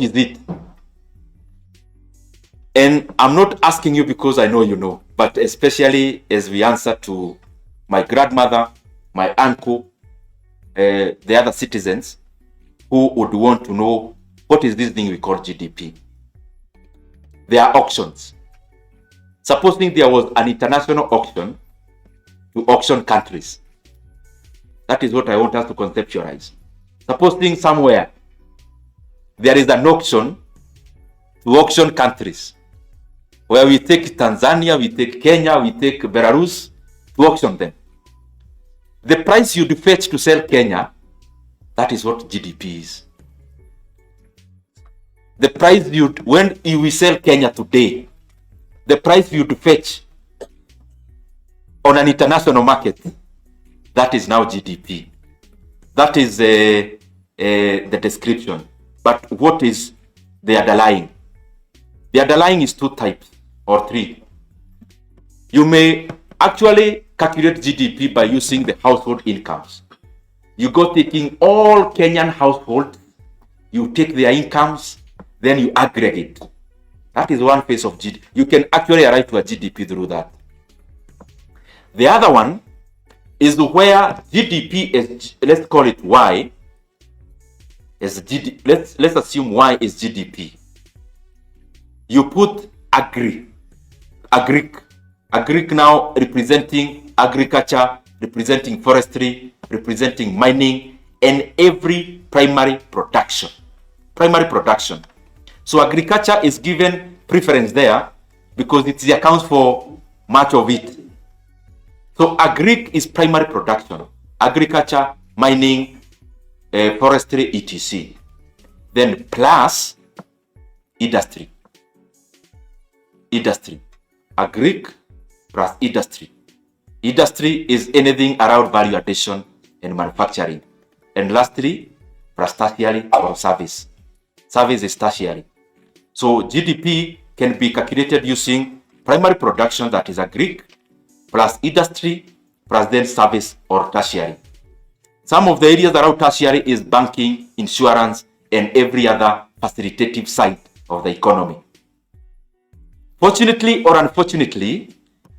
is it? And I'm not asking you because I know you know, but especially as we answer to my grandmother, my uncle, the other citizens who would want to know what is this thing we call GDP. There are auctions. Supposing there was an international auction to auction countries. That is what I want us to conceptualize. Supposing somewhere there is an auction to auction countries, where we take Tanzania, we take Kenya, we take Belarus to auction them. The price you fetch to sell Kenya, that is what GDP is. The price when you sell Kenya today, the price you fetch on an international market, that is now GDP. That is the description. But what is the underlying? The underlying is 2 types or 3. You may actually calculate GDP by using the household incomes. You go taking all Kenyan households, you take their incomes, then you aggregate. That is one phase of GDP. You can actually arrive to a GDP through that. The other one is where GDP is, let's call it Y, is GDP. Let's assume Y is GDP. You put agri now representing agriculture, representing forestry, representing mining, and every primary production. So agriculture is given preference there because it accounts for much of it. So agri is primary production, agriculture, mining, forestry, etc. Then plus industry. Agri plus industry. Industry is anything around value addition and manufacturing. And lastly, plus tertiary or service. Service is tertiary. So GDP can be calculated using primary production, that is agri, plus industry, plus then service or tertiary. Some of the areas around tertiary is banking, insurance, and every other facilitative side of the economy. Fortunately or unfortunately,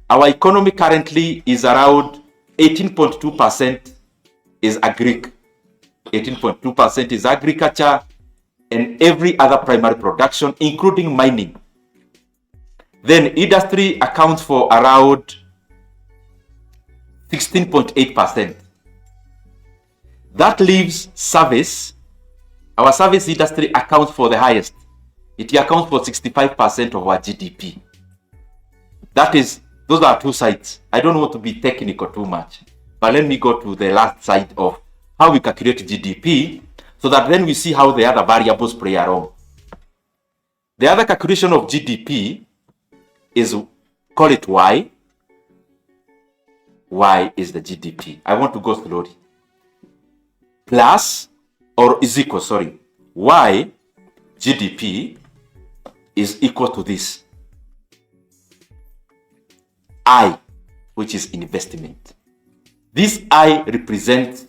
our economy currently is around 18.2% is agri, 18.2% is agriculture, and every other primary production, including mining. Then industry accounts for around 16.8%. That leaves service. Our service industry accounts for the highest. It accounts for 65% of our GDP. That is, those are 2 sides. I don't want to be technical too much, but let me go to the last side of how we calculate GDP, so that then we see how the other variables play a role. The other calculation of GDP is, call it Y. Y is the GDP. I want to go slowly. Plus, or is equal, sorry. Y, GDP, is equal to this. I, which is investment. This I represents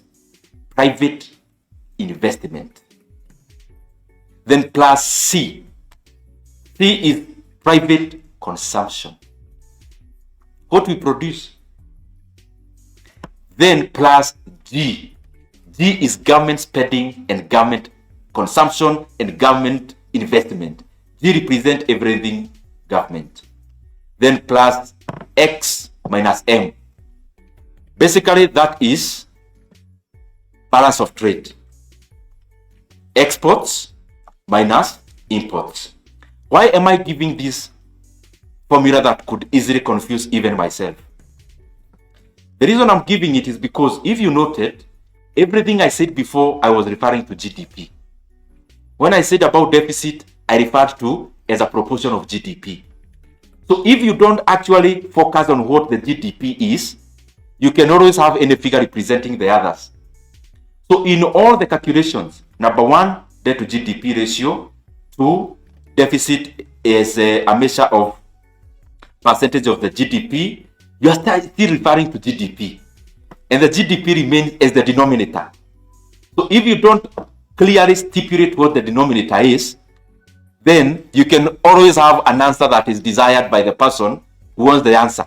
private investment. Then plus C. C is private consumption. What we produce. Then plus G. G is government spending and government consumption and government investment. G represents everything government. Then plus X minus M. Basically, that is balance of trade. Exports minus imports. Why am I giving this formula that could easily confuse even myself? The reason I'm giving it is because if you noted, everything I said before, I was referring to GDP. When I said about deficit, I referred to as a proportion of GDP. So if you don't actually focus on what the GDP is, you can always have any figure representing the others. So in all the calculations, number 1, debt to GDP ratio. 2, deficit is a measure of percentage of the GDP. You are still referring to GDP. And the GDP remains as the denominator. So if you don't clearly stipulate what the denominator is, then you can always have an answer that is desired by the person who wants the answer.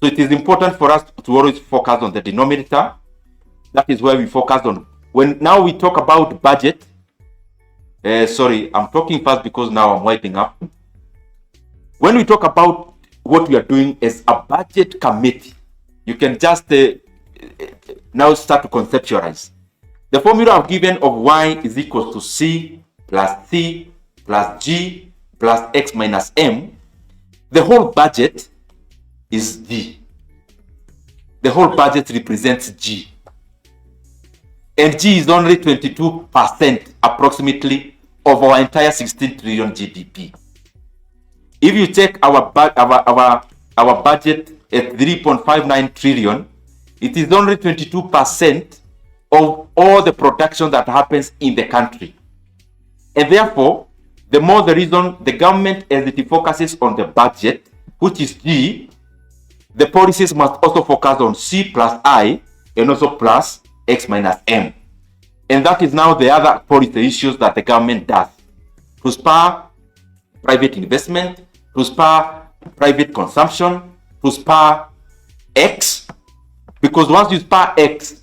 So it is important for us to always focus on the denominator. That is where we focus on. When now we talk about budget, sorry, I'm talking fast because now I'm wiping up. When we talk about what we are doing as a budget committee, you can just now start to conceptualize. The formula I've given of y is equal to c plus c plus g plus x minus m. The whole budget is g. The whole budget represents g. And g is only 22% approximately of our entire 16 trillion GDP. If you take our budget at 3.59 trillion, it is only 22% of all the production that happens in the country. And therefore, the more the reason the government, as it focuses on the budget, which is G, the policies must also focus on C plus I and also plus X minus M. And that is now the other policy issues that the government does to spur private investment, to spur private consumption, to spur X, because once you spur X,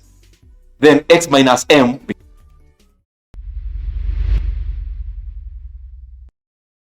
then X minus M